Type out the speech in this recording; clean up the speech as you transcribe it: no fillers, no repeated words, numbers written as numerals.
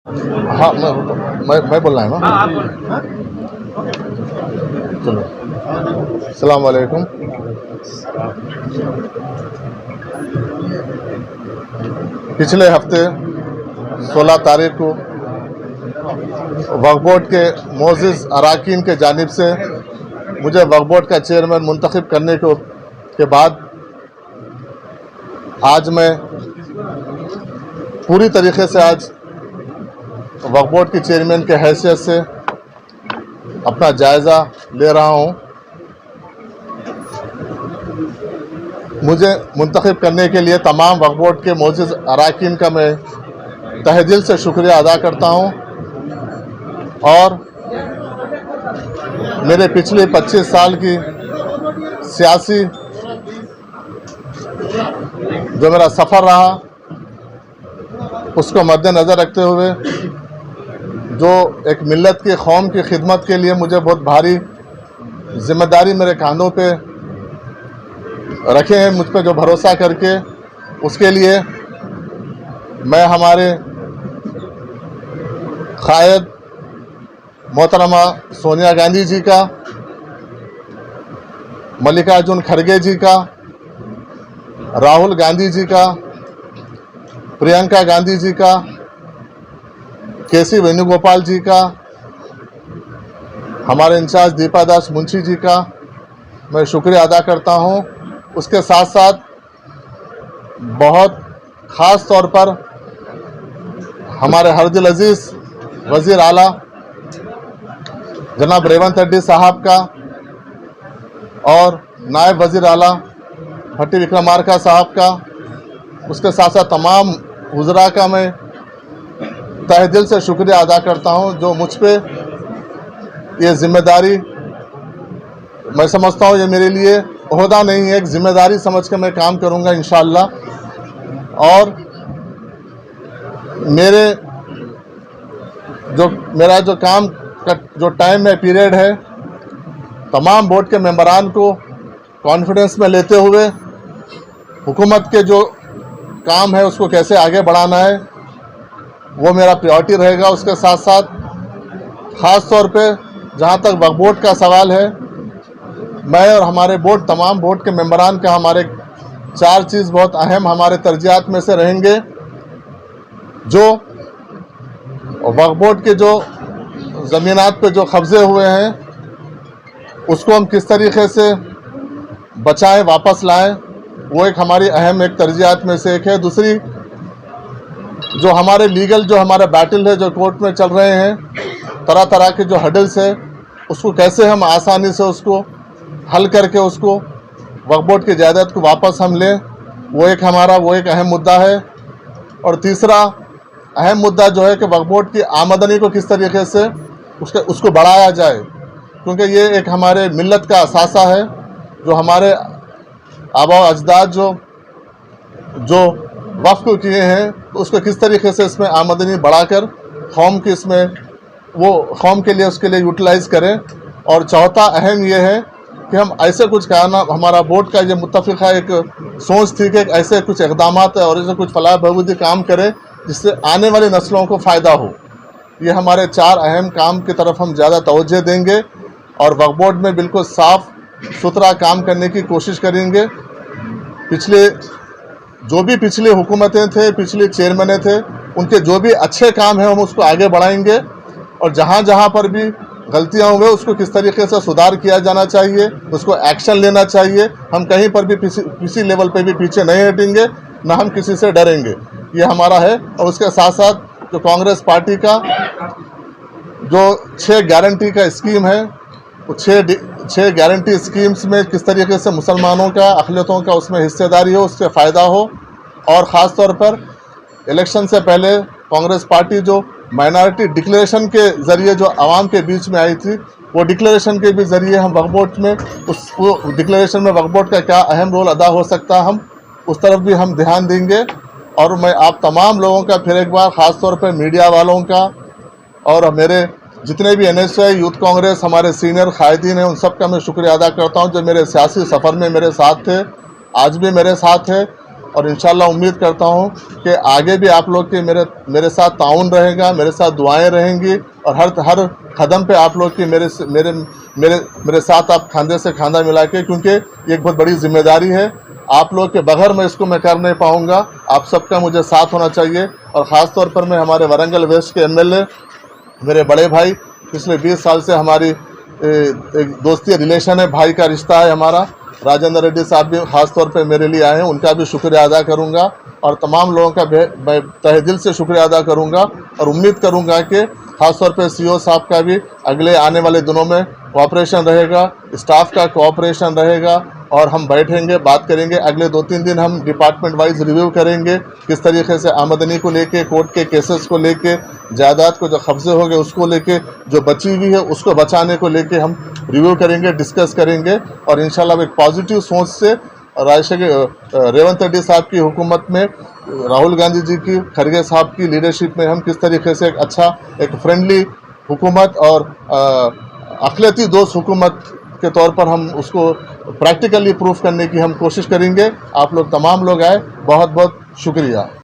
हाँ, मैं बोलना है ना। हाँ आप बोलो। हाँ? चलो, अस्सलाम वालेकुम। पिछले हफ्ते 16 तारीख को वक्फ बोर्ड के मोअज़्ज़िज़ अरकान के जानिब से मुझे वक्फ बोर्ड का चेयरमैन मुंतखब करने के बाद आज मैं पूरी तरीके से आज वक्फ बोर्ड के चेयरमैन के हैसियत से अपना जायज़ा ले रहा हूँ। मुझे मुंतखब करने के लिए तमाम वक्फ बोर्ड के मोअज़्ज़िज़ अरकान का मैं तहे दिल से शुक्रिया अदा करता हूँ और मेरे पिछले 25 साल की सियासी जो मेरा सफ़र रहा उसको मद्देनज़र रखते हुए जो एक मिल्लत की कौम की खिदमत के लिए मुझे बहुत भारी ज़िम्मेदारी मेरे कांधों पे रखे हैं, मुझ पे जो भरोसा करके, उसके लिए मैं हमारे कायद मोहतरमा सोनिया गांधी जी का, मल्लिकार्जुन खड़गे जी का, राहुल गांधी जी का, प्रियंका गांधी जी का, केसी वेणुगोपाल जी का, हमारे इंचार्ज दीपा दास मुंशी जी का मैं शुक्रिया अदा करता हूं। उसके साथ साथ बहुत ख़ास तौर पर हमारे हरदिल अजीज़ वज़ीर आला जनाब रेवंत रेड्डी साहब का और नायब वज़ीर आला भट्टी विक्रमार्का साहब का, उसके साथ साथ तमाम वज़रा का मैं तहे दिल से शुक्रिया अदा करता हूं जो मुझ पे ये ज़िम्मेदारी, मैं समझता हूं ये मेरे लिए ओहदा नहीं है, एक ज़िम्मेदारी समझ के मैं काम करूंगा इंशाअल्लाह। और मेरा जो काम का जो टाइम है, पीरियड है, तमाम बोर्ड के मेंबरान को कॉन्फिडेंस में लेते हुए हुकूमत के जो काम है उसको कैसे आगे बढ़ाना है वो मेरा प्रायोरिटी रहेगा। उसके साथ साथ ख़ास तौर पे जहाँ तक वक्फ बोर्ड का सवाल है, मैं और हमारे बोर्ड, तमाम बोर्ड के मेंबरान का हमारे 4 चीज़ बहुत अहम हमारे तरजीहात में से रहेंगे। जो वक्फ बोर्ड के जो ज़मीनात पे जो कब्ज़े हुए हैं उसको हम किस तरीके से बचाएं, वापस लाएं, वो एक हमारी अहम एक तरजीहात में से एक है। दूसरी, जो हमारे लीगल जो हमारा बैटल है, जो कोर्ट में चल रहे हैं, तरह तरह के जो हडल्स है, उसको कैसे हम आसानी से उसको हल करके उसको वक्फ बोर्ड की जायदाद को वापस हम लें, वो एक अहम मुद्दा है। और तीसरा अहम मुद्दा जो है कि वक्फ बोर्ड की आमदनी को किस तरीके से उसको बढ़ाया जाए, क्योंकि ये एक हमारे मिल्लत का असासा है। जो हमारे आबा अजदाद जो वक्फ को किए हैं, तो उसको किस तरीके से इसमें आमदनी बढ़ाकर कौम की इसमें वो कौम के लिए उसके लिए यूटिलाइज़ करें। और चौथा अहम ये है कि हम ऐसे कुछ कहना, हमारा बोर्ड का ये मुत्तफ़िक़ा एक सोच थी कि ऐसे कुछ इक़दामात और ऐसे कुछ फलाह बहबूदी काम करें जिससे आने वाली नस्लों को फ़ायदा हो। ये हमारे 4 अहम काम की तरफ हम ज़्यादा तवज्जो देंगे और वक्फ बोर्ड में बिल्कुल साफ़ सुथरा काम करने की कोशिश करेंगे। पिछली हुकूमतें थे, पिछले चेयरमैन थे, उनके जो भी अच्छे काम हैं हम उसको आगे बढ़ाएंगे और जहाँ जहाँ पर भी गलतियाँ हुए उसको किस तरीके से सुधार किया जाना चाहिए, उसको एक्शन लेना चाहिए। हम कहीं पर भी किसी लेवल पे भी पीछे नहीं हटेंगे, ना हम किसी से डरेंगे, ये हमारा है। और उसके साथ साथ जो कांग्रेस पार्टी का जो 6 गारंटी का स्कीम है, वो 6 गारंटी स्कीम्स में किस तरीके से मुसलमानों का, अक़लियतों का उसमें हिस्सेदारी हो, उससे फ़ायदा हो। और ख़ास तौर पर इलेक्शन से पहले कांग्रेस पार्टी जो माइनॉरिटी डिक्लेरेशन के ज़रिए जो आवाम के बीच में आई थी, वो डिक्लेरेशन के भी ज़रिए हम वक्फ बोर्ड में वो डिक्लेरेशन में वक्फ बोर्ड का क्या अहम रोल अदा हो सकता है, हम उस तरफ भी हम ध्यान देंगे। और मैं आप तमाम लोगों का फिर एक बार ख़ास तौर पर मीडिया वालों का और मेरे जितने भी NSY यूथ कांग्रेस हमारे सीनियर कायदीन हैं, उन सब का मैं शुक्रिया अदा करता हूं जो मेरे सियासी सफ़र में मेरे साथ थे, आज भी मेरे साथ है। और इंशाल्लाह उम्मीद करता हूं कि आगे भी आप लोग के मेरे साथ ताउन रहेगा, मेरे साथ दुआएं रहेंगी और हर कदम पे आप लोग की मेरे साथ आप खांदे से खांदा मिला के, क्योंकि ये एक बहुत बड़ी जिम्मेदारी है। आप लोग के बगैर मैं इसको मैं कर नहीं पाऊंगा। आप सबका मुझे साथ होना चाहिए और ख़ास तौर पर मैं हमारे वारंगल वेस्ट के एमएलए मेरे बड़े भाई, पिछले 20 साल से हमारी एक दोस्ती रिलेशन है, भाई का रिश्ता है हमारा। राजेंद्र रेड्डी साहब भी ख़ास तौर पे मेरे लिए आए हैं, उनका भी शुक्रिया अदा करूंगा और तमाम लोगों का मैं तहे दिल से शुक्रिया अदा करूंगा और उम्मीद करूंगा कि ख़ास तौर पे सीओ साहब का भी अगले आने वाले दिनों में कोऑपरेशन रहेगा, स्टाफ का कोऑपरेशन रहेगा और हम बैठेंगे, बात करेंगे। अगले 2-3 दिन हम डिपार्टमेंट वाइज रिव्यू करेंगे, किस तरीके से आमदनी को लेके, कोर्ट के केसेस को लेके, जायदाद को जो कब्जे हो गए उसको लेके, जो बची हुई है उसको बचाने को लेके हम रिव्यू करेंगे, डिस्कस करेंगे और इंशाल्लाह एक पॉजिटिव सोच से रेवंत रेड्डी साहब की हुकूमत में, राहुल गांधी जी की, खड़गे साहब की लीडरशिप में हम किस तरीके से एक फ्रेंडली हुकूमत और अखिलती दोस्त हुकूमत के तौर पर हम उसको प्रैक्टिकली प्रूफ करने की हम कोशिश करेंगे। आप लोग तमाम लोग आए, बहुत बहुत शुक्रिया।